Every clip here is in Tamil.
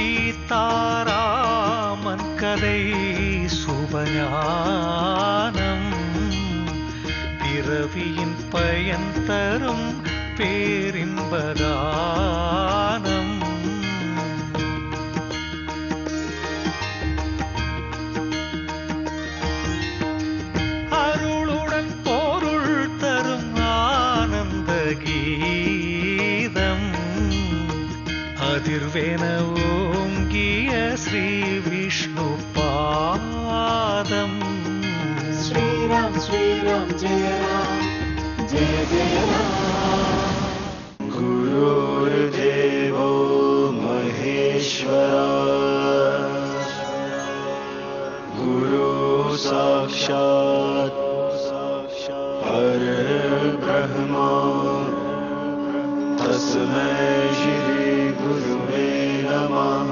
சீதாராமன் கதை சுபஞானம் பிறவியின் பயன் தரும் பேரின்பகானம். அருளுடன் பொருள் தரும் ஆனந்த கீதம் அதிர்வேன ஓங்கிய ஸ்ரீ விஷ்ணு பாதம். श्रीराम श्रीराम जय राम जय जय राम. गुरुर्देवो महेश्वरा गुरु साक्षात् परब्रह्मा तस्मै श्री गुरुवे नमः.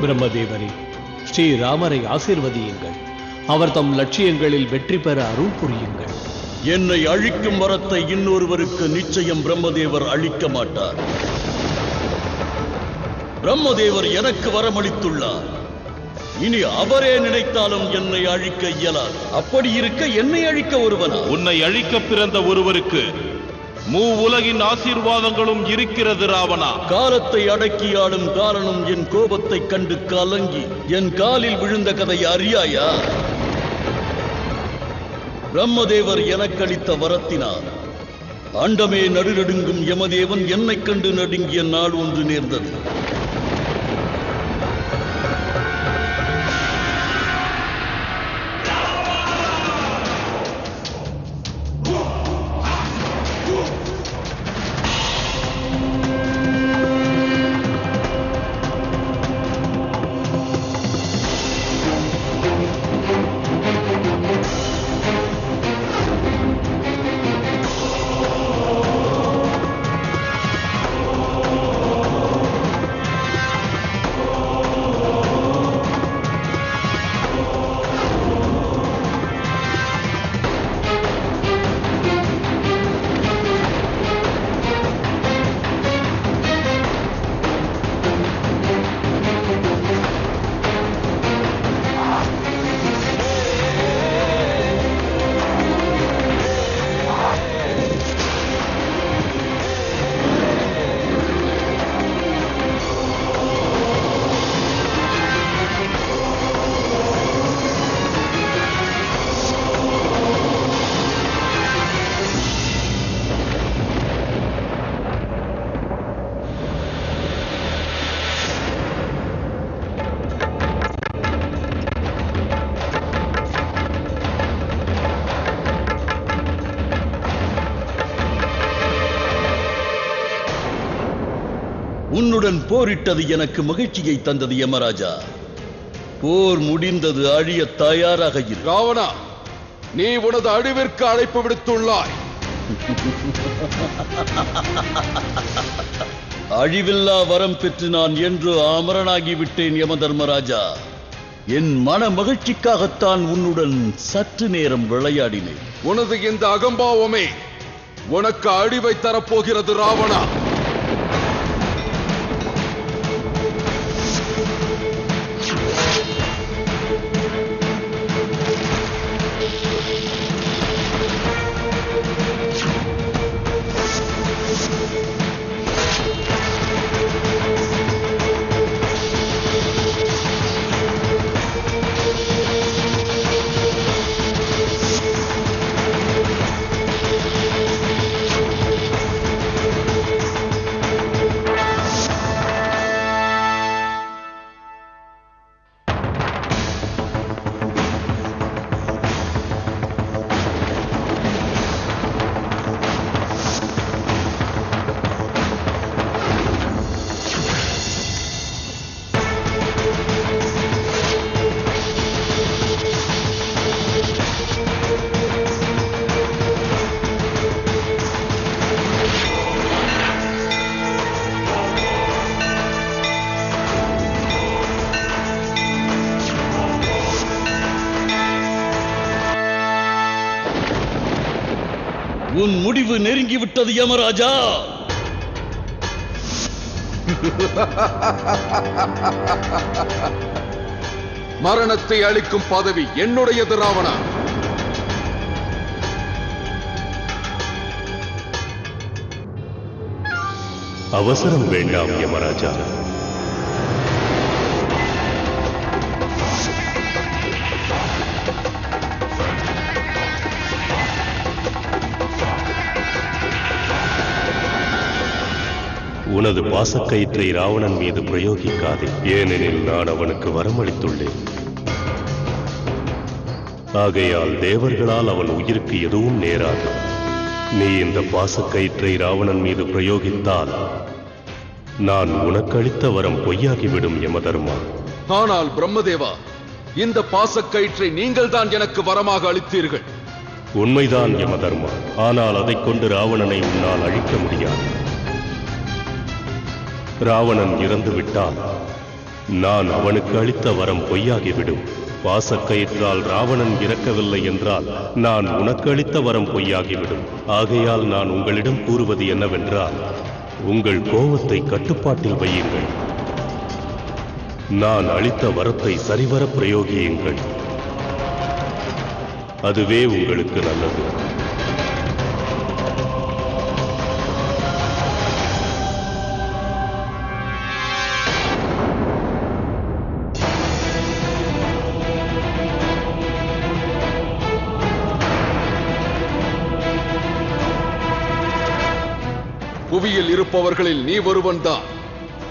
பிரம்மதேவரே, ஸ்ரீராமரை ஆசீர்வதியுங்கள். அவர் தம் லட்சியங்களில் வெற்றி பெற அருள் புரியுங்கள். என்னை அழிக்கும் வரத்தை இன்னொருவருக்கு நிச்சயம் பிரம்மதேவர் அளிக்க மாட்டார். பிரம்மதேவர் எனக்கு வரமளித்துள்ளார். இனி அவரே நினைத்தாலும் என்னை அழிக்க இயலாது. அப்படி இருக்க என்னை அழிக்க ஒருவனா? உன்னை அழிக்க பிறந்த ஒருவருக்கு உலகின் ஆசீர்வாதங்களும் இருக்கிறது ராவணா. காலத்தை அடக்கியாடும் காரணம் என் கோபத்தை கண்டு கலங்கி என் காலில் விழுந்த கதை அறியாயா? பிரம்மதேவர் எனக்களித்த வரத்தினார் அண்டமே நடுநடுங்கும் யமதேவன் என்னை கண்டு நடுங்கிய நாள் ஒன்று நேர்ந்தது. உன்னுடன் போரிட்டது எனக்கு மகிழ்ச்சியை தந்தது யமராஜா. போர் முடிந்தது, அழிய தயாராக இரு. ராவணா, நீ உனது அழிவிற்கு அழைப்பு விடுத்துள்ளாய். அழிவில்லா வரம் பெற்று நான் என்று அமரனாகிவிட்டேன் யம தர்மராஜா. என் மன மகிழ்ச்சிக்காகத்தான் உன்னுடன் சற்று நேரம் விளையாடினேன். உனது இந்த அகம்பாவமே உனக்கு அழிவை தரப்போகிறது ராவணா. உன் முடிவு நெருங்கிவிட்டது யமராஜா. மரணத்தை அளிக்கும் பதவி என்னுடையது ராவணா. அவசரம் வேண்டாம் யமராஜா. உனது பாசக்கயிற்றை ராவணன் மீது பிரயோகிக்காதே. ஏனெனில் நான் அவனுக்கு வரமளித்துள்ளேன். ஆகையால் தேவர்களால் அவன் உயிருக்கு எதுவும் நேராது. நீ இந்த பாசக்கயிற்றை ராவணன் மீது பிரயோகித்தால் நான் உனக்கு அளித்த வரம் பொய்யாகிவிடும் யமதர்மா. ஆனால் பிரம்மதேவா, இந்த பாசக்கயிற்றை நீங்கள் தான் எனக்கு வரமாக அளித்தீர்கள். உண்மைதான் யமதர்மா. ஆனால் அதைக் கொண்டு ராவணனை உன்னால் அழிக்க முடியாது. ராவணன் இறந்துவிட்டால் நான் அவனுக்கு அளித்த வரம் பொய்யாகிவிடும். பாசக்கயிற்றால் ராவணன் இறக்கவில்லை என்றால் நான் உனக்கு அளித்த வரம் பொய்யாகிவிடும். ஆகையால் நான் உங்களிடம் கூறுவது என்னவென்றால், உங்கள் கோபத்தை கட்டுப்பாட்டில் வையுங்கள். நான் அளித்த வரத்தை சரிவர பிரயோகியுங்கள். அதுவே உங்களுக்கு நல்லது. புவியில் இருப்பவர்களில் நீ ஒருவன் தான்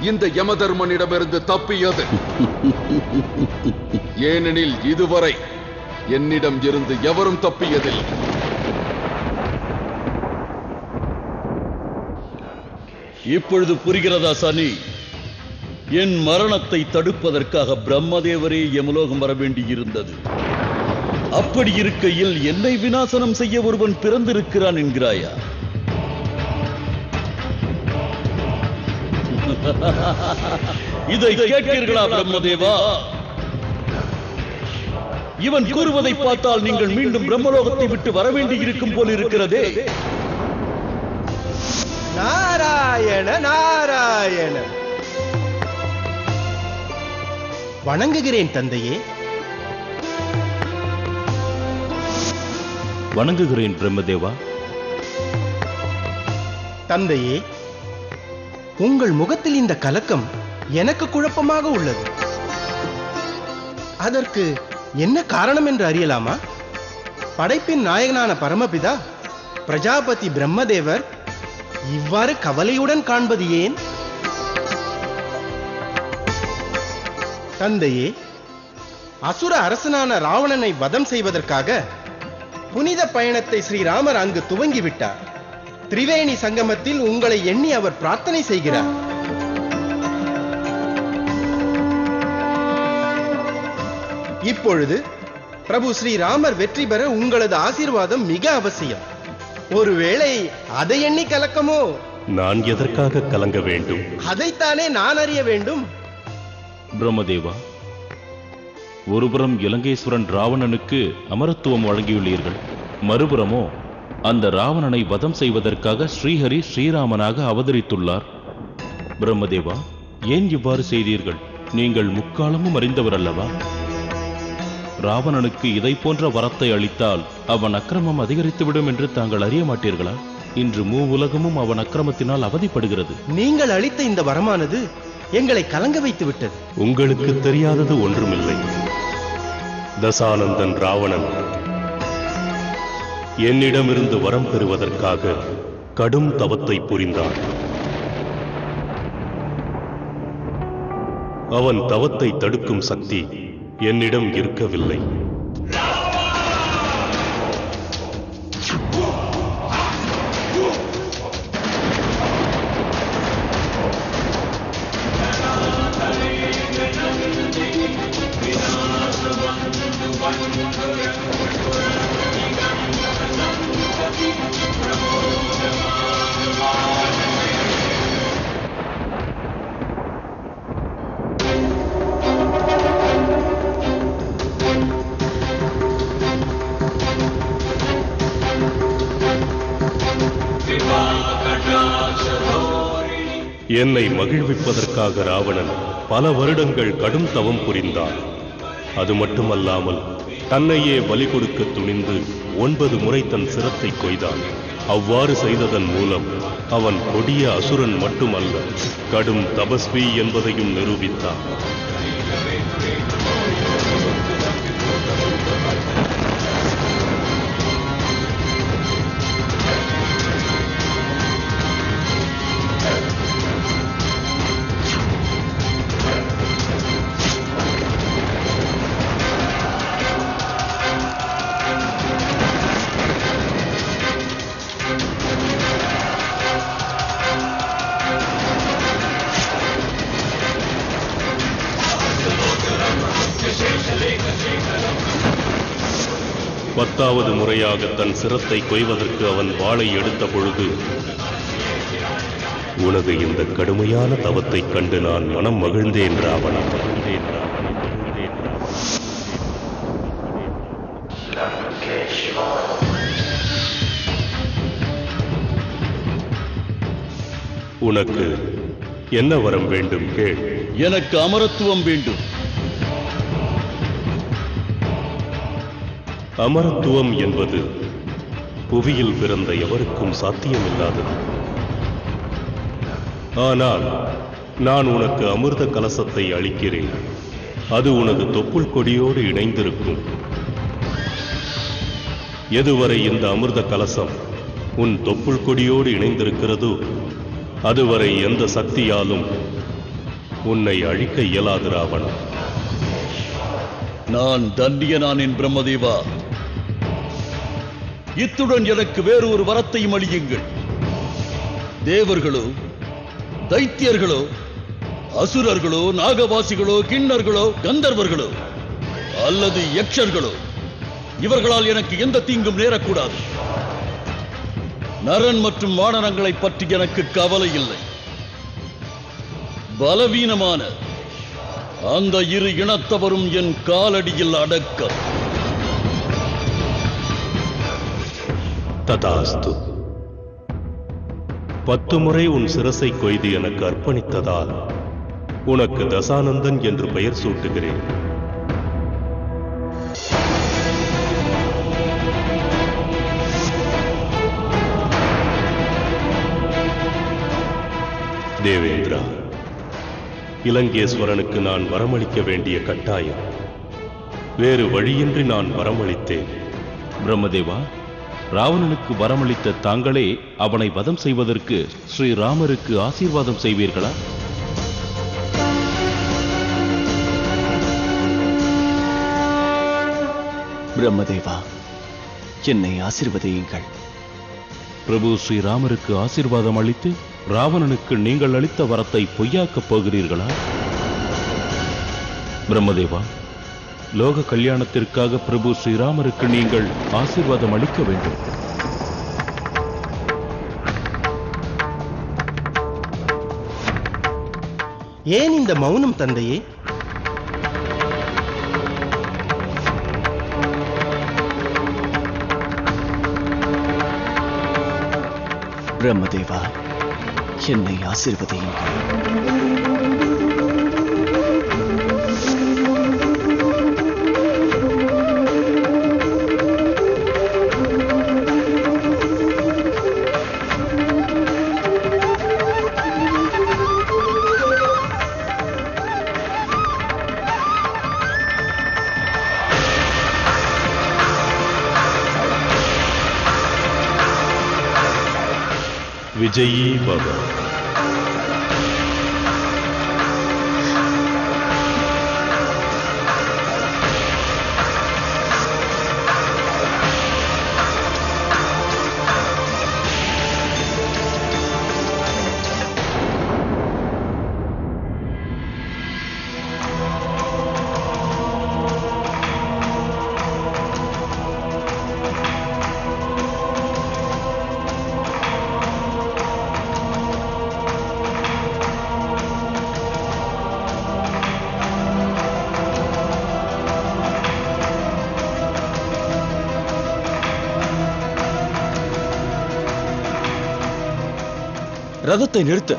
இந்த யமதர்மனிடமிருந்து தப்பியது. ஏனெனில் இதுவரை என்னிடம் இருந்து எவரும் தப்பியதில்லை. இப்பொழுது புரிகிறதா சனி? என் மரணத்தை தடுப்பதற்காக பிரம்மதேவரே யமலோகம் வர வேண்டியிருந்தது. அப்படி இருக்கையில் என்னை விநாசனம் செய்ய ஒருவன் பிறந்திருக்கிறான் என்கிறாயா? இதை கேட்கிறீர்களா பிரம்மதேவா? இவன் கூறுவதை பார்த்தால் நீங்கள் மீண்டும் பிரம்மலோகத்தை விட்டு வர வேண்டி இருக்கும் போல் இருக்கிறதே. நாராயண நாராயண. வணங்குகிறேன் தந்தையே. வணங்குகிறேன் பிரம்மதேவா. தந்தையே, உங்கள் முகத்தில் இந்த கலக்கம் எனக்கு குழப்பமாக உள்ளது. அதற்கு என்ன காரணம் என்று அறியலாமா? படைப்பின் நாயகனான பரமபிதா பிரஜாபதி பிரம்மதேவர் இவ்வாறு கவலையுடன் காண்பது ஏன்? தந்தையே, அசுர அரசனான ராவணனை வதம் செய்வதற்காக புனித பயணத்தை ஸ்ரீராமர் அங்கு துவங்கிவிட்டார். திரிவேணி சங்கமத்தில் உங்களை எண்ணி அவர் பிரார்த்தனை செய்கிறார். இப்பொழுது பிரபு ஸ்ரீராமர் வெற்றி பெற உங்களது ஆசீர்வாதம் மிக அவசியம். ஒருவேளை அதை எண்ணி கலக்கமோ? நான் எதற்காக கலங்க வேண்டும்? அதைத்தானே நான் அறிய வேண்டும். பிரம்மதேவா, ஒருபுறம் இலங்கேஸ்வரன் ராவணனுக்கு அமரத்துவம் வழங்கியுள்ளீர்கள், மறுபுறமோ அந்த ராவணனை வதம் செய்வதற்காக ஸ்ரீஹரி ஸ்ரீராமனாக அவதரித்துள்ளார். பிரம்மதேவா, ஏன் இவ்வாறு செய்தீர்கள்? நீங்கள் முக்காலமும் அறிந்தவர் அல்லவா? ராவணனுக்கு இதை போன்ற வரத்தை அளித்தால் அவன் அக்கிரமம் அதிகரித்துவிடும் என்று தாங்கள் அறிய மாட்டீர்களா? இன்று உலகமும் அவன் அக்கிரமத்தினால் அவதிப்படுகிறது. நீங்கள் அளித்த இந்த வரமானது எங்களை கலங்க வைத்து விட்டது. உங்களுக்கு தெரியாதது ஒன்றுமில்லை. தசானந்தன் ராவணன் என்னிடமிருந்து வரம் பெறுவதற்காக கடும் தவத்தை புரிந்தான். அவன் தவத்தை தடுக்கும் சக்தி என்னிடம் இருக்கவில்லை. என்னை மகிழ்விப்பதற்காக ராவணன் பல வருடங்கள் கடும் தவம் புரிந்தான். அது மட்டுமல்லாமல் தன்னையே பலி கொடுக்க துணிந்து 9 முறை தன் சிரத்தை கொய்தான். அவ்வாறு செய்ததன் மூலம் அவன் கொடிய அசுரன் மட்டுமல்ல, கடும் தபஸ்வி என்பதையும் நிரூபித்தான். பத்தாவது முறையாக தன் சிரத்தை கொய்வதற்கு அவன் வாளை எடுத்த பொழுது, உனது இந்த கடுமையான தவத்தைக் கண்டு நான் மனம் மகிழ்ந்தேன் ராவணா. உனக்கு என்ன வரம் வேண்டும் கேள். எனக்கு அமரத்துவம் வேண்டும். அமரத்துவம் என்பது புவியில் பிறந்த எவருக்கும் சாத்தியமில்லாதது. ஆனால் நான் உனக்கு அமிர்த கலசத்தை அளிக்கிறேன். அது உனது தொப்புள் கொடியோடு இணைந்திருக்கும். எதுவரை இந்த அமிர்த கலசம் உன் தொப்புள் கொடியோடு இணைந்திருக்கிறதோ அதுவரை எந்த சக்தியாலும் உன்னை அழிக்க இயலாது ராவணா. நான் தண்டியனானேன் பிரம்மதேவா. இத்துடன் எனக்கு வேறு ஒரு வரத்தையும் அளியுங்கள். தேவர்களோ, தைத்தியர்களோ, அசுரர்களோ, நாகவாசிகளோ, கிண்ணர்களோ, கந்தர்வர்களோ அல்லது யக்ஷர்களோ, இவர்களால் எனக்கு எந்த தீங்கும் நேரக்கூடாது. நரன் மற்றும் வானரங்களை பற்றி எனக்கு கவலை இல்லை. பலவீனமான அந்த இரு இனத்தவரும் என் காலடியில் அடக்கம். ததாஸ்து. 10 முறை உன் சிரசை கொய்து எனக்கு அர்ப்பணித்ததால் உனக்கு தசானந்தன் என்று பெயர் சூட்டுகிறேன். தேவேந்திரா, இலங்கேஸ்வரனுக்கு நான் வரமளிக்க வேண்டிய கட்டாயம். வேறு வழியின்றி நான் வரமளித்தேன். பிரம்மதேவா, ராவணனுக்கு வரமளித்த தாங்களே அவனை வதம் செய்வதற்கு ஸ்ரீராமருக்கு ஆசீர்வாதம் செய்வீர்களா? பிரம்மதேவா, என்னை ஆசீர்வதியுங்கள். பிரபு ஸ்ரீராமருக்கு ஆசீர்வாதம் அளித்து ராவணனுக்கு நீங்கள் அளித்த வரத்தை பொய்யாக்கப் போகிறீர்களா? பிரம்மதேவா, லோக கல்யாணத்திற்காக பிரபு ஸ்ரீராமருக்கு நீங்கள் ஆசீர்வாதம் அளிக்க வேண்டும். ஏன் இந்த மௌனம் தந்தையே? பிரம்மதேவா, என்னை ஆசீர்வதியுங்கள். விஜயீ பவ. ரதத்தை நிறுத்து.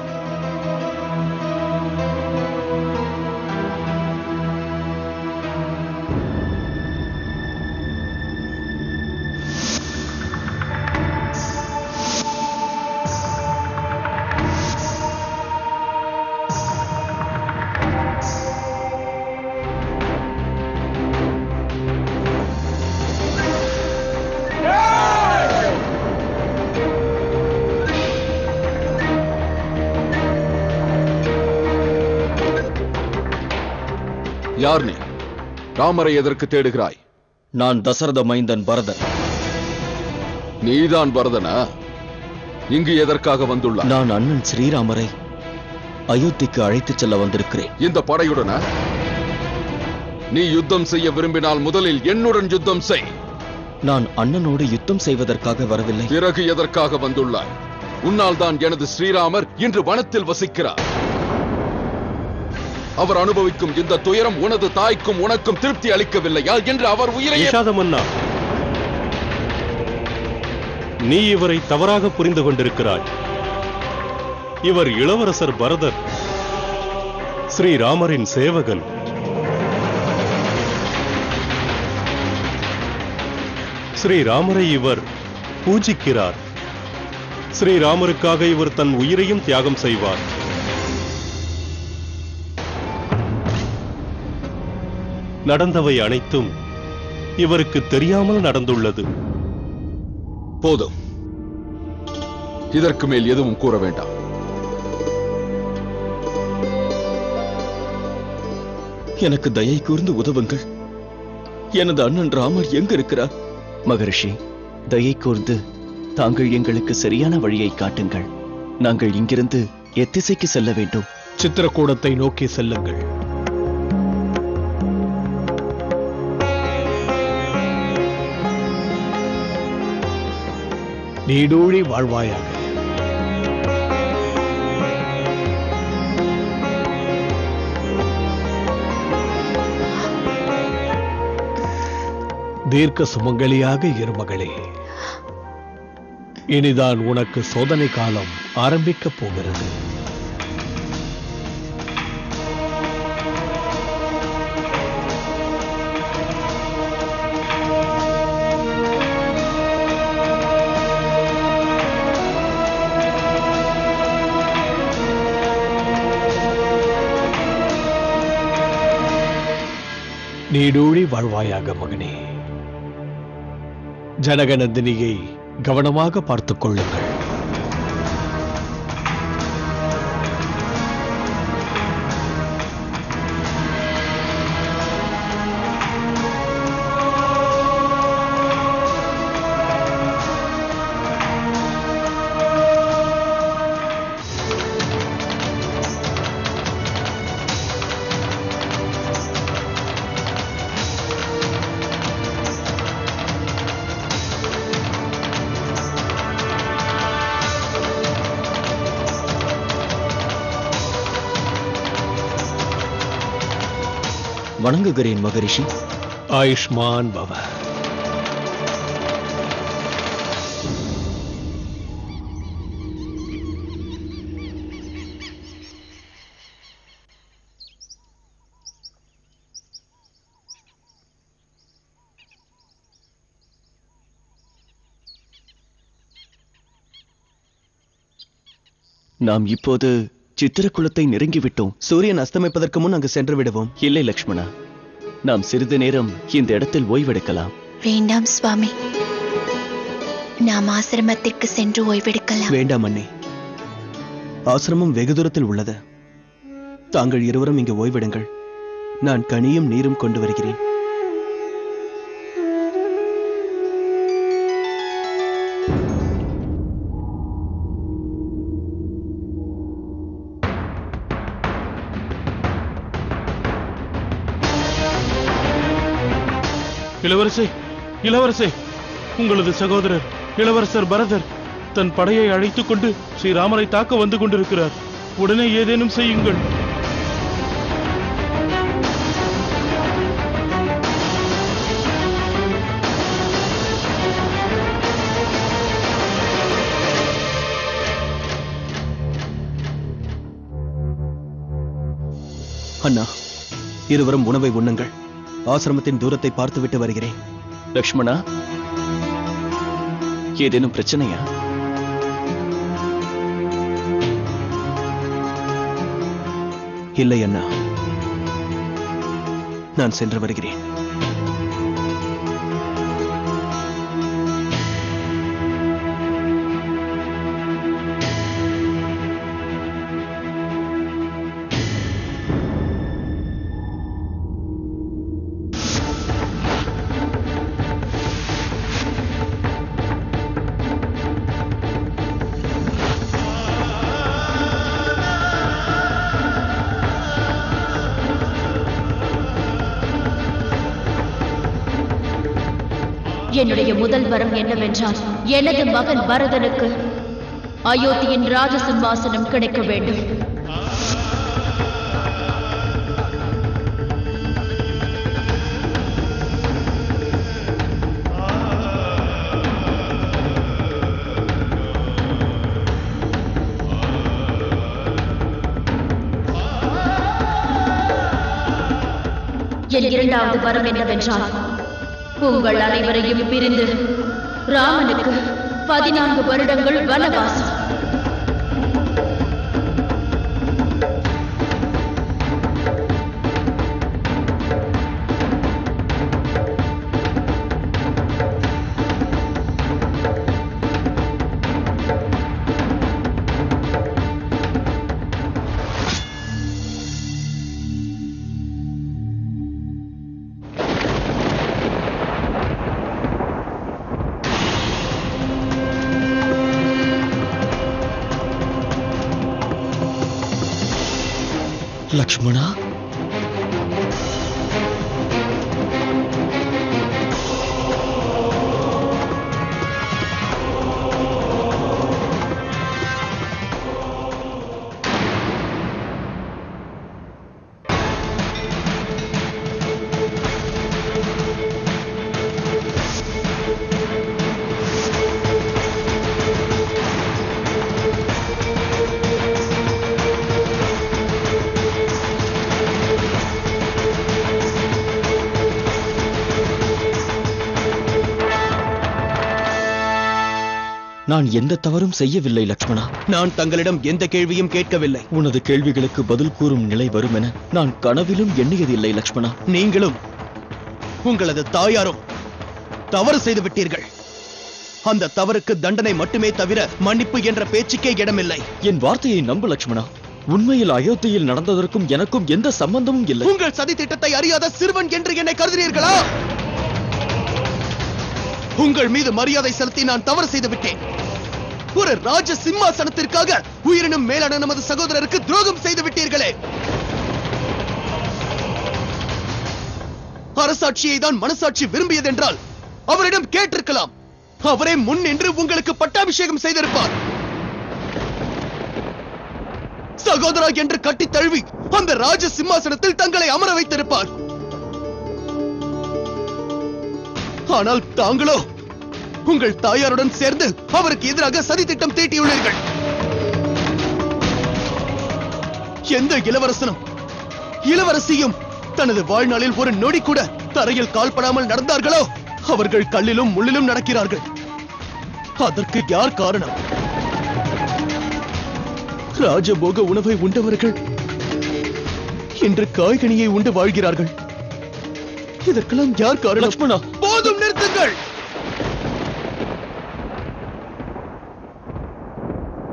யார் நீ? ராமரை எதற்கு தேடுகிறாய்? நான் தசரத மைந்தன் பரதன். நீதான் பரதனா? இங்கு எதற்காக வந்துள்ளாய்? நான் அண்ணன் ஸ்ரீராமரை அயோத்திக்கு அழைத்துச் செல்ல வந்திருக்கிறேன். இந்த படையுடனா? நீ யுத்தம் செய்ய விரும்பினால் முதலில் என்னுடன் யுத்தம் செய். நான் அண்ணனோடு யுத்தம் செய்வதற்காக வரவில்லை. பிறகு எதற்காக வந்துள்ளாய்? உன்னால் தான் எனது ஸ்ரீராமர் இன்று வனத்தில் வசிக்கிறார். அவர் அனுபவிக்கும் இந்த துயரம் உனது தாய்க்கும் உனக்கும் திருப்தி அளிக்கவில்லையா என்று அவர் உயிரை... மன்னா, நீ இவரை தவறாக புரிந்து கொண்டிருக்கிறாய். இவர் இளவரசர் பரதர், ஸ்ரீராமரின் சேவகன். ஸ்ரீராமரை இவர் பூஜிக்கிறார். ஸ்ரீராமருக்காக இவர் தன் உயிரையும் தியாகம் செய்வார். நடந்தவை அனைத்தும் இவருக்கு தெரியாமல் நடந்துள்ளது. போதும், இதற்கு மேல் எதுவும் கூற வேண்டாம். எனக்கு தயை கூர்ந்து உதவுங்கள். எனது அண்ணன் ராமர் எங்கு இருக்கிறார்? மகரிஷி, தயை கூர்ந்து தாங்கள் எங்களுக்கு சரியான வழியை காட்டுங்கள். நாங்கள் இங்கிருந்து எத்திசைக்கு செல்ல வேண்டும். சித்திரக்கூடத்தை நோக்கி செல்லுங்கள். நீடூழி வாழ்வாயாக. தீர்க்க சுமங்கலியாக இரு மகளே. இனிதான் உனக்கு சோதனை காலம் ஆரம்பிக்கப் போகிறது. நீடூழி வாழ்வாயாக மகனே. ஜனகநந்தினியை கவனமாக பார்த்துக் கொள்ளுங்கள். வணங்குகிறேன் மகரிஷி. ஆயுஷ்மான் பவ. நாம் இப்போது சித்திரக்குளத்தை நெருங்கிவிட்டோம். சூரியன் அஸ்தமிப்பதற்கு முன் அங்கு சென்று விடுவோம். இல்லை லக்ஷ்மணா, நாம் சிறிது நேரம் இந்த இடத்தில் ஓய்வெடுக்கலாம். வேண்டாம் சுவாமி, நாம் ஆசிரமத்திற்கு சென்று ஓய்வெடுக்கலாம். வேண்டாம் அண்ணே, ஆசிரமம் வெகு தூரத்தில் உள்ளது. தாங்கள் இருவரும் இங்கு ஓய்வெடுங்கள். நான் கனியும் நீரும் கொண்டு வருகிறேன். இளவரசே, இளவரசே, உங்களது சகோதரர் இளவரசர் பரதர் தன் படையை அழைத்துக் கொண்டு ஸ்ரீராமரை தாக்க வந்து கொண்டிருக்கிறார். உடனே ஏதேனும் செய்யுங்கள். அண்ணா, இருவரும் உணவை உண்ணுங்கள். ஆசிரமத்தின் தூரத்தை பார்த்துவிட்டு வருகிறேன். லக்ஷ்மணா, ஏதேனும் பிரச்சனையா? இல்லை அண்ணா, நான் சென்று வருகிறேன். என்னுடைய முதல் வரம் என்னவென்றால் எனது மகன் பரதனுக்கு அயோத்தியின் ராஜ சிம்மாசனம் கிடைக்க வேண்டும். என் இரண்டாவது வரம் என்னவென்றால் உங்கள் அனைவரையும் பிரிந்து ராமனுக்கு 14 வருடங்கள் வனவாசம். லக்ஷ்மணா, நான் எந்த தவறும் செய்யவில்லை லக்ஷ்மணா. நான் தங்களிடம் எந்த கேள்வியும் கேட்கவில்லை. உனது கேள்விகளுக்கு பதில் கூறும் நிலை வரும் என நான் கனவிலும் எண்ணியதில்லை லக்ஷ்மணா. நீங்களும் உங்களது தாயாரும் தவறு செய்து விட்டீர்கள். அந்த தவறுக்கு தண்டனை மட்டுமே தவிர மன்னிப்பு என்ற பேச்சுக்கே இடமில்லை. என் வார்த்தையை நம்பு லக்ஷ்மணா. உண்மையில் அயோத்தியில் நடந்ததற்கும் எனக்கும் எந்த சம்பந்தமும் இல்லை. உங்கள் சதி திட்டத்தை அறியாத சிறுவன் என்று என்னை கருதினீர்களா? உங்கள் மீது மரியாதை செலுத்தி நான் தவறு செய்து விட்டேன். ஒரு ராஜ சிம்மாசனத்திற்காக உயிரினும் மேலான நமது சகோதரருக்கு துரோகம் செய்து விட்டீர்களே. அரசாட்சியை தான் மனசாட்சி விரும்பியதென்றால் அவரிடம் கேட்டிருக்கலாம். அவரே முன் நின்று உங்களுக்கு பட்டாபிஷேகம் செய்திருப்பார். சகோதரா என்று கட்டி தழுவி அந்த ராஜ சிம்மாசனத்தில் தங்களை அமர வைத்திருப்பார். ஆனால் தாங்களோ உங்கள் தாயாருடன் சேர்ந்து அவருக்கு எதிராக சதி திட்டம் தீட்டியுள்ளீர்கள். எந்த இளவரசனும் இளவரசியும் தனது வாழ்நாளில் ஒரு நொடி கூட தரையில் கால்படாமல் நடந்தார்களோ அவர்கள் கல்லிலும் முள்ளிலும் நடக்கிறார்கள். அதற்கு யார் காரணம்? ராஜபோக உணவை உண்டவர்கள் இன்று காய்கனியை உண்டு வாழ்கிறார்கள். இதற்கெல்லாம் யார் காரணம்? லக்ஷ்மணா, போதும், நிறுத்துங்கள்.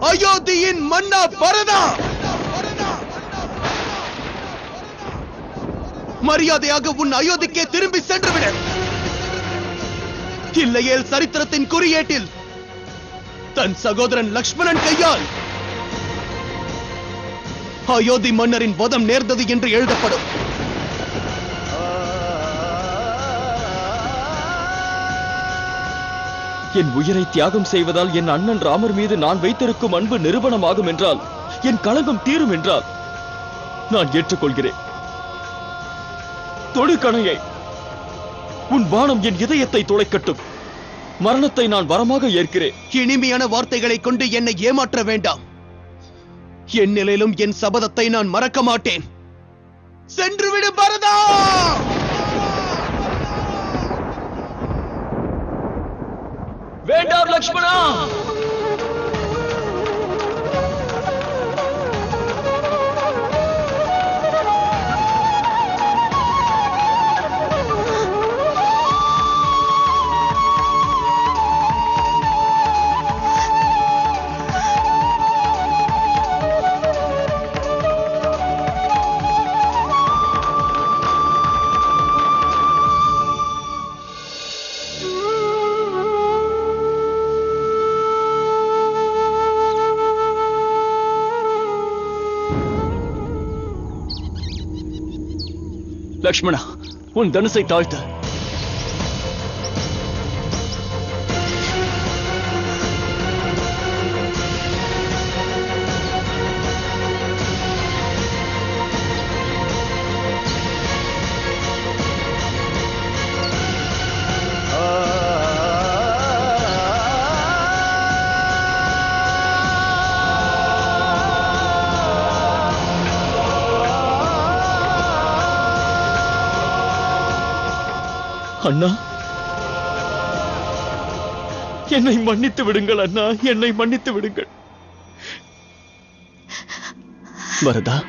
அயோத்தியின் மன்னா பரதா, மரியாதையாக உன் அயோத்திக்கே திரும்பி சென்றுவிட. இல்லையேல் சரித்திரத்தின் குறியீட்டில் தன் சகோதரன் லக்ஷ்மணன் கையால் அயோத்தி மன்னரின் வதம் நேர்ந்தது என்று எழுதப்படும். என் உயிரை தியாகம் செய்வதால் என் அண்ணன் ராமர் மீது நான் வைத்திருக்கும் அன்பு நிரூபணமாகும் என்றால், என் களங்கம் தீரும் என்றால் நான் ஏற்றுக்கொள்கிறேன். தொடுகணையை உன் பானம் என் இதயத்தை துளைக்கட்டும். மரணத்தை நான் வரமாக ஏற்கிறேன். இனிமையான வார்த்தைகளை கொண்டு என்னை ஏமாற்ற வேண்டாம். என் நிலையிலும் என் சபதத்தை நான் மறக்க மாட்டேன். சென்று விடு பரதா! வேண்டாம் லக்ஷ்மணா! லக்ஷ்மணா, உன் தனுசை தாழ்த்த. அண்ணா, என்னை மன்னித்து விடுங்கள் அண்ணா, என்னை மன்னித்து விடுங்கள். வரதா,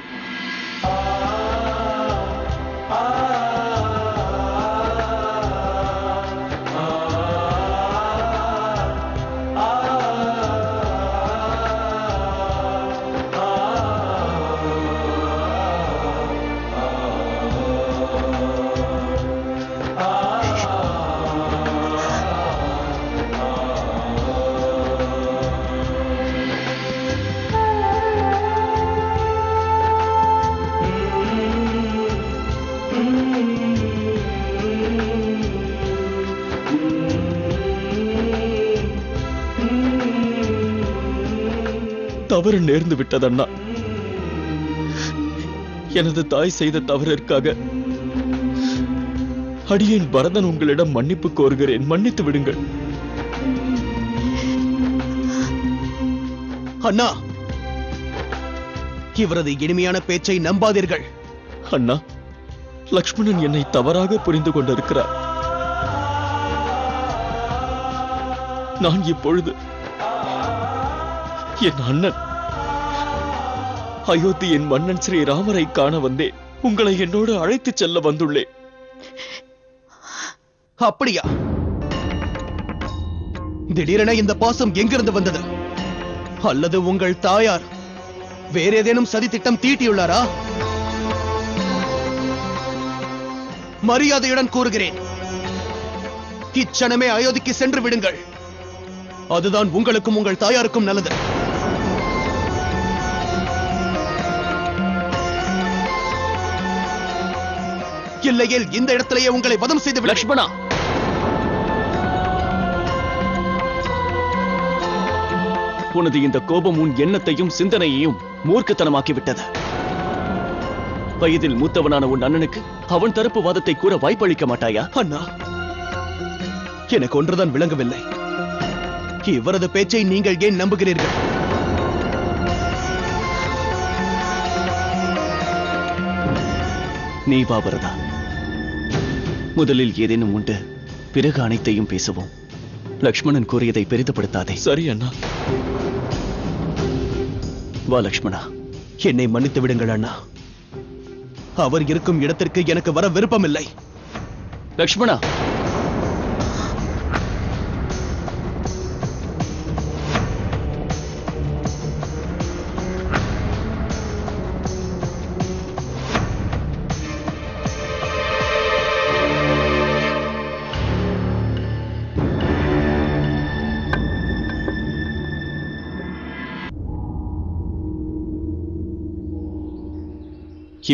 தவறு நேர்ந்து விட்டதண்ணா. எனது தாய் செய்த தவறிற்காக அடியேன் பரதன் உங்களிடம் மன்னிப்பு கோருகிறேன், மன்னித்து விடுங்கள். அண்ணா, இவரது இனிமையான பேச்சை நம்பாதீர்கள். அண்ணா, லக்ஷ்மணன் என்னை தவறாக புரிந்து கொண்டிருக்கிறார். நான் இப்பொழுது என் அண்ணன் அயோத்தியின் மன்னன் ஸ்ரீராமரை காண வந்தேன். உங்களை என்னோடு அழைத்துச் செல்ல வந்துள்ளேன். அப்படியா? திடீரென இந்த பாசம் எங்கிருந்து வந்தது? அல்லது உங்கள் தாயார் வேற ஏதேனும் சதி திட்டம் தீட்டியுள்ளாரா? மரியாதையுடன் கூறுகிறேன், இச்சணமே அயோத்திக்கு சென்று விடுங்கள். அதுதான் உங்களுக்கும் உங்கள் தாயாருக்கும் நல்லது. இல்லையேல் இந்த இடத்திலேயே உங்களை வதம் செய்து விடு. லக்ஷ்மணா, உனது இந்த கோபம் உன் எண்ணத்தையும் சிந்தனையையும் மூர்க்கத்தனமாக்கிவிட்டது. வயதில் மூத்தவனான உன் அண்ணனுக்கு அவன் தரப்பு வாதத்தை கூற வாய்ப்பளிக்க மாட்டாயா? அண்ணா, எனக்கு ஒன்றுதான் விளங்கவில்லை. இவரது பேச்சை நீங்கள் ஏன் நம்புகிறீர்கள்? நீ வா வரதா. முதலில் ஏதேனும் உண்டு, பிறகு அனைத்தையும் பேசுவோம். லக்ஷ்மணன் கூறியதை பெரிதுபடுத்தாதே. சரி அண்ணா. வா லக்ஷ்மணா. என்னை மன்னித்து விடுங்கள் அண்ணா. அவர் இருக்கும் இடத்திற்கு எனக்கு வர விருப்பமில்லை. லக்ஷ்மணா,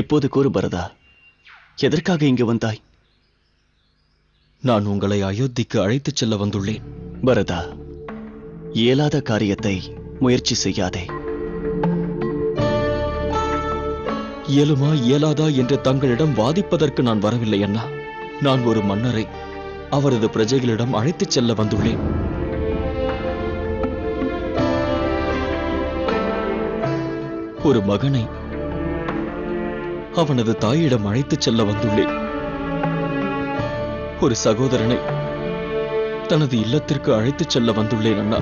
இப்போது கூறு பரதா, எதற்காக இங்கு வந்தாய்? நான் உங்களை அயோத்திக்கு அழைத்துச் செல்ல வந்துள்ளேன். பரதா, இயலாத காரியத்தை முயற்சி செய்யாதே. இயலுமா இயலாதா என்று தங்களிடம் வாதிப்பதற்கு நான் வரவில்லை அண்ணா. நான் ஒரு மன்னரை அவரது பிரஜைகளிடம் அழைத்துச் செல்ல வந்துள்ளேன். ஒரு மகனை அவனது தாயிடம் அழைத்துச் செல்ல வந்துள்ளேன். ஒரு சகோதரனை தனது இல்லத்திற்கு அழைத்துச் செல்ல வந்துள்ளேன் அண்ணா.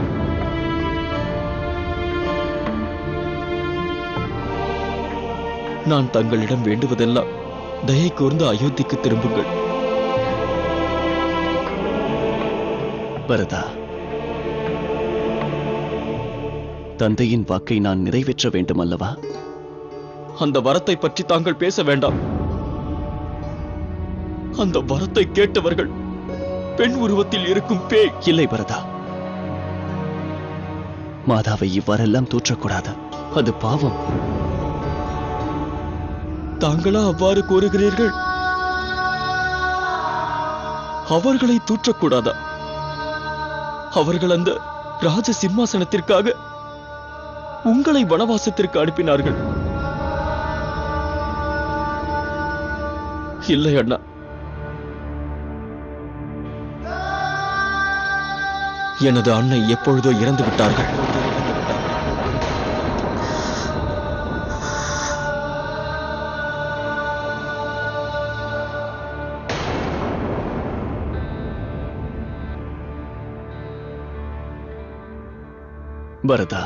நான் தங்களிடம் வேண்டுவதெல்லாம் தயை கூர்ந்து அயோத்திக்கு திரும்புங்கள். பரதா, தந்தையின் வாக்கை நான் நிறைவேற்ற வேண்டும் அல்லவா? அந்த வரத்தை பற்றி தாங்கள் பேச வேண்டாம். அந்த வரத்தை கேட்டவர்கள் பெண் உருவத்தில் இருக்கும் பேய். இல்லை பரதா, மாதாவை இவ்வாறெல்லாம் தூற்றக்கூடாது. அது பாவம். தாங்களா அவ்வாறு கூறுகிறீர்கள்? அவர்களை தூற்றக்கூடாதா? அவர்கள் அந்த ராஜ சிம்மாசனத்திற்காக உங்களை வனவாசத்திற்கு அனுப்பினார்கள். இல்லை அண்ணா, எனது அன்னை எப்பொழுதோ இறந்து விட்டார்கள். பரதா,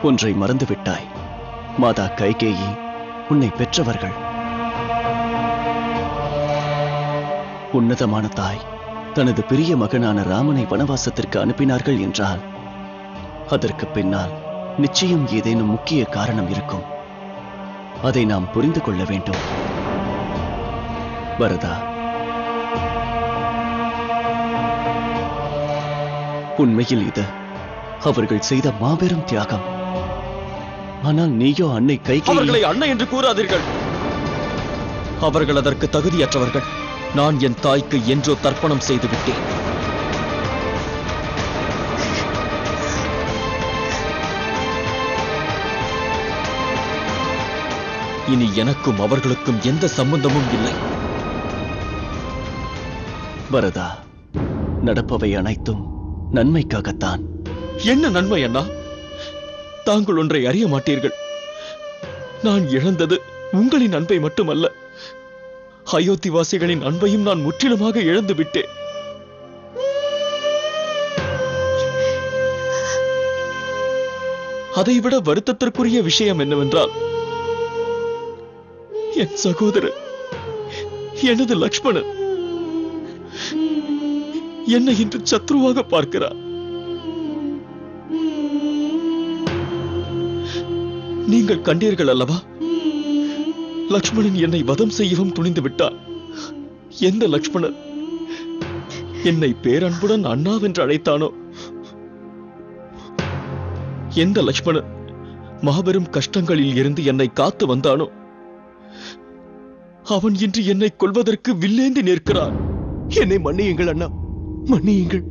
ஒன்றை மறந்துவிட்டாய். மாதா கைகேயி உன்னை பெற்றவர்கள். உன்னதமான தாய் தனது பெரிய மகனான ராமனை வனவாசத்திற்கு அனுப்பினார்கள் என்றால் அதற்கு பின்னால் நிச்சயம் ஏதேனும் முக்கிய காரணம் இருக்கும். அதை நாம் புரிந்து கொள்ள வேண்டும். பரதா, உண்மையில் இது அவர்கள் செய்த மாபெரும் தியாகம். ஆனால் நீயோ அன்னை கைகேயி. அவர்களை அன்னை என்று கூறாதீர்கள். அவர்கள் அதற்கு தகுதியற்றவர்கள். நான் என் தாய்க்கு என்றோ தர்ப்பணம் செய்து விட்டேன். இனி எனக்கும் அவர்களுக்கும் எந்த சம்பந்தமும் இல்லை. பரதா, நடப்பவை அனைத்தும் நன்மைக்காகத்தான். என்ன நன்மை அண்ணா? தாங்கள் ஒன்றை அறிய மாட்டீர்கள். நான் இழந்தது உங்களின் அன்பை மட்டுமல்ல, அயோத்தி வாசிகளின் அன்பையும் நான் முற்றிலுமாக இழந்து விட்டேன். அதைவிட வருத்தத்திற்குரிய விஷயம் என்னவென்றால், என் சகோதரர் எனது லக்ஷ்மணன் என்னை இன்று சத்ருவாக பார்க்கிறார். நீங்கள் கண்டீர்கள் அல்லவா? லக்ஷ்மணன் என்னை வதம் செய்யவும் துணிந்து விட்டார். எந்த லக்ஷ்மணன் என்னை பேரன்புடன் அண்ணாவென்று அழைத்தானோ, எந்த லக்ஷ்மணன் மாபெரும் கஷ்டங்களில் இருந்து என்னை காத்து வந்தானோ, அவன் இன்று என்னை கொல்வதற்கு வில்லேந்தி நிற்கிறார். என்னை மன்னியுங்கள் அண்ணா, மன்னியுங்கள்.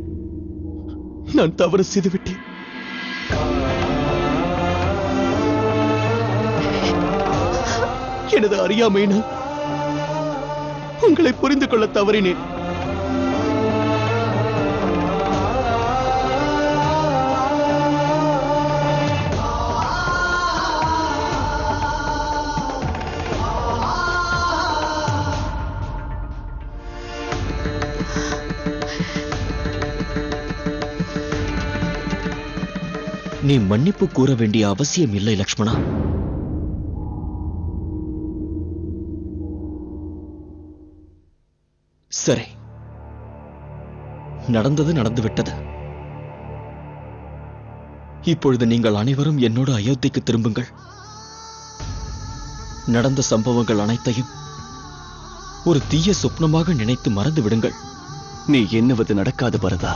நான் தவறு செய்துவிட்டேன். எனது அறியாமையினால் உங்களை புரிந்து கொள்ள தவறினேன். நீ மன்னிப்பு கூற வேண்டிய அவசியம் இல்லை லக்ஷ்மணா. சரி, நடந்தது நடந்துவிட்டது. இப்பொழுது நீங்கள் அனைவரும் என்னோடு அயோத்திக்கு திரும்புங்கள். நடந்த சம்பவங்கள் அனைத்தையும் ஒரு தீய சொப்னமாக நினைத்து மறந்து விடுங்கள். நீ எண்ணுவது நடக்காது பரதா.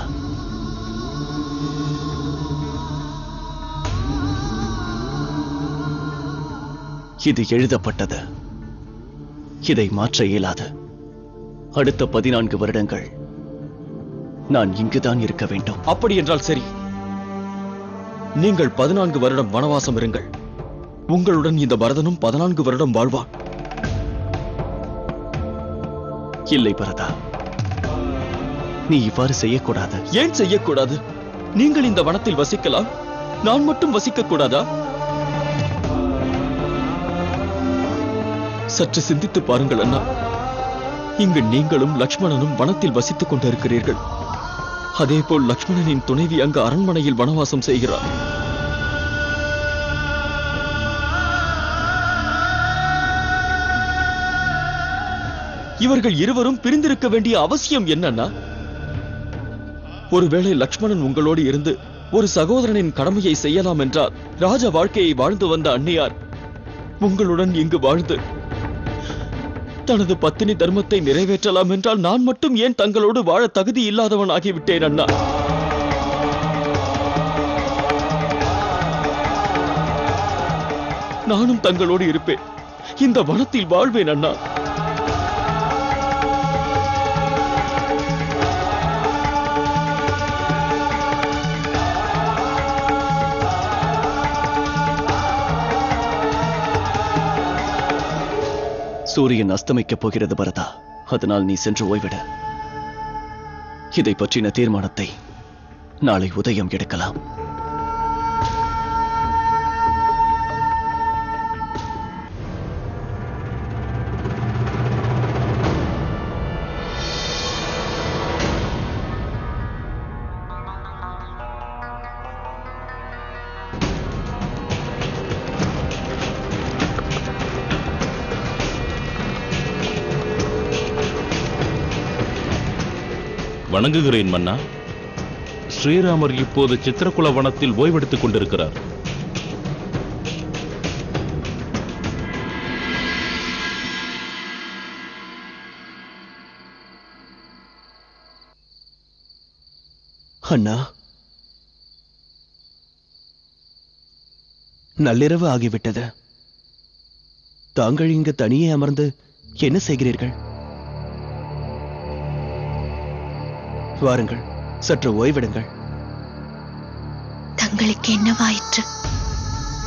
இது எழுதப்பட்டது. இதை மாற்ற இயலாது. அடுத்த 14 வருடங்கள் நான் இங்குதான் இருக்க வேண்டும். அப்படி என்றால் சரி, நீங்கள் 14 வருடம் வனவாசம் இருங்கள். உங்களுடன் இந்த பரதனும் 14 வருடம் வாழ்வான். இல்லை பரதா, நீ இவ்வாறு செய்யக்கூடாது. ஏன் செய்யக்கூடாது? நீங்கள் இந்த வனத்தில் வசிக்கலாம், நான் மட்டும் வசிக்க கூடாதா? சற்று சிந்தித்து பாருங்கள் அண்ணா. இங்கு நீங்களும் லக்ஷ்மணனும் வனத்தில் வசித்துக் கொண்டிருக்கிறீர்கள். அதேபோல் லக்ஷ்மணனின் துணைவி அங்கு அரண்மனையில் வனவாசம் செய்கிறார். இவர்கள் இருவரும் பிரிந்திருக்க வேண்டிய அவசியம் என்னன்னா? ஒருவேளை லக்ஷ்மணன் உங்களோடு இருந்து ஒரு சகோதரனின் கடமையை செய்யலாம் என்றால், ராஜ வாழ்க்கையை வாழ்ந்து வந்த அன்னியார் உங்களுடன் இங்கு வாழ்ந்து தனது பத்தினி தர்மத்தை நிறைவேற்றலாம் என்றால், நான் மட்டும் ஏன் தங்களோடு வாழ தகுதி இல்லாதவன் ஆகிவிட்டேன் அண்ணா? நானும் தங்களோடு இருப்பேன், இந்த வனத்தில் வாழ்வேன் அண்ணா. சூரியன் அஸ்தமிக்கப் போகிறது பரதா. அதனால் நீ சென்று ஓய்விட. இதை பற்றின தீர்மானத்தை நாளை உதயம் எடுக்கலாம். வணங்குகிறேன் மன்னா. ஸ்ரீராமர் இப்போது சித்திரகுல வனத்தில் ஓய்வெடுத்துக் கொண்டிருக்கிறார். அண்ணா, நள்ளிரவு ஆகிவிட்டது. தாங்கள் இங்கு தனியே அமர்ந்து என்ன செய்கிறீர்கள்? வாருங்கள், சற்று ஓய்விடுங்கள். தங்களுக்கு என்னவாயிற்று?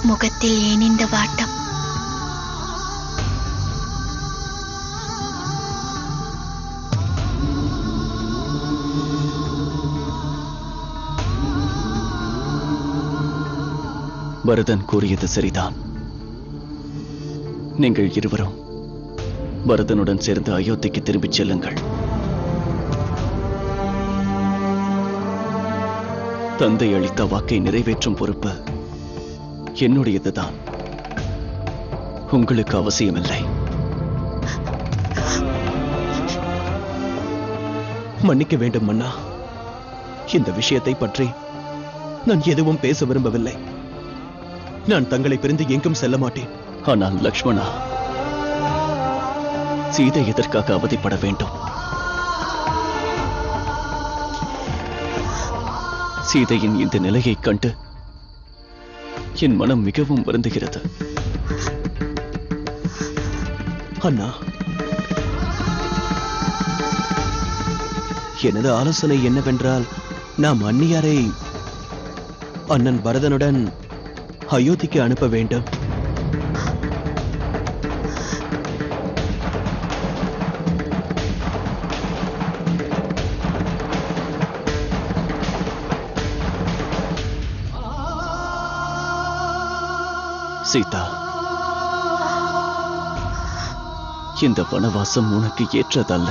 முகத்தில் ஏன் இந்த வாட்டம்? பரதன் கூறியது சரிதான். நீங்கள் இருவரும் பரதனுடன் சேர்ந்து அயோத்திக்கு திரும்பிச் செல்லுங்கள். தந்தை அளித்த வாக்கை நிறைவேற்றும் பொறுப்பு என்னுடையதுதான், உங்களுக்கு அவசியமில்லை. மன்னிக்க வேண்டும் மன்னா, இந்த விஷயத்தை பற்றி நான் எதுவும் பேச விரும்பவில்லை. நான் தங்களை பிரிந்து எங்கும் செல்ல மாட்டேன். ஆனால் லக்ஷ்மணா, சீதை எதற்காக அவதிப்பட வேண்டும்? சீதையின் இந்த நிலையைக் கண்டு என் மனம் மிகவும் வருந்துகிறது. அண்ணா, எனது ஆலோசனை என்னவென்றால், நாம் அன்னியாரை அண்ணன் பரதனுடன் அயோத்திக்கு அனுப்ப வேண்டும். சீதா, இந்த வனவாசம் உனக்கு ஏற்றதல்ல.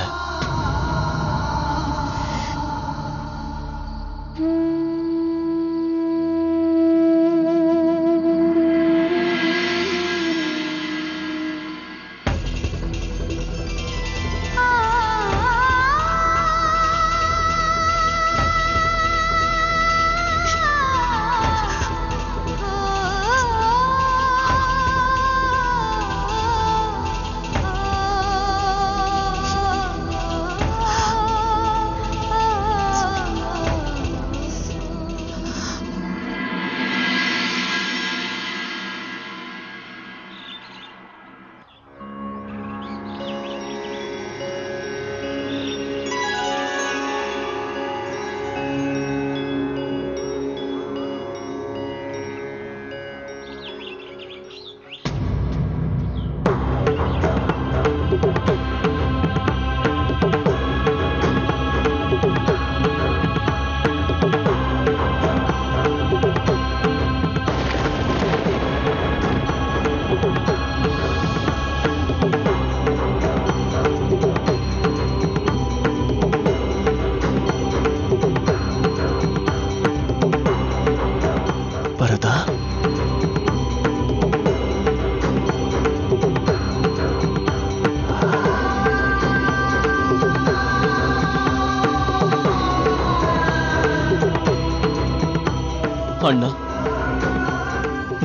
அண்ணா,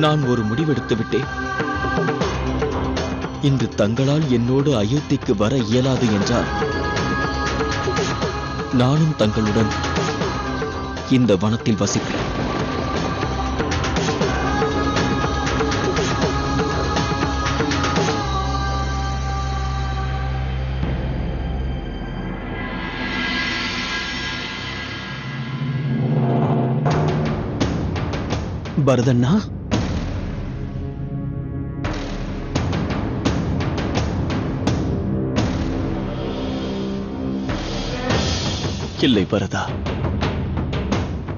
நான் ஒரு முடிவெடுத்து விட்டேன். இன்று தங்களால் என்னோடு அயோத்திக்கு வர இயலாது என்றால் நானும் தங்களுடன் இந்த வனத்தில் வசிப்பேன். பரதண்ணா, இல்லை பரதா,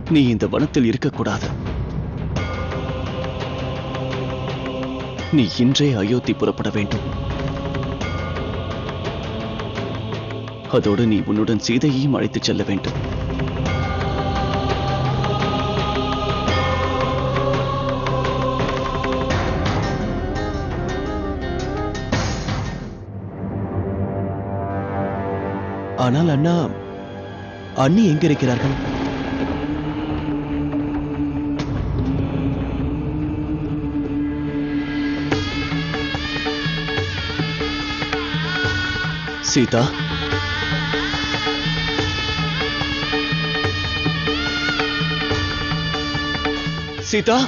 நீ இந்த வனத்தில் இருக்கக்கூடாது. நீ இன்றே அயோத்தி புறப்பட வேண்டும். அதோடு நீ உன்னுடன் சீதையையும் அழைத்துச் செல்ல வேண்டும். ஆனால் அண்ணா, அண்ணி எங்க இருக்கிறார்கள்? சீதா, சீதா,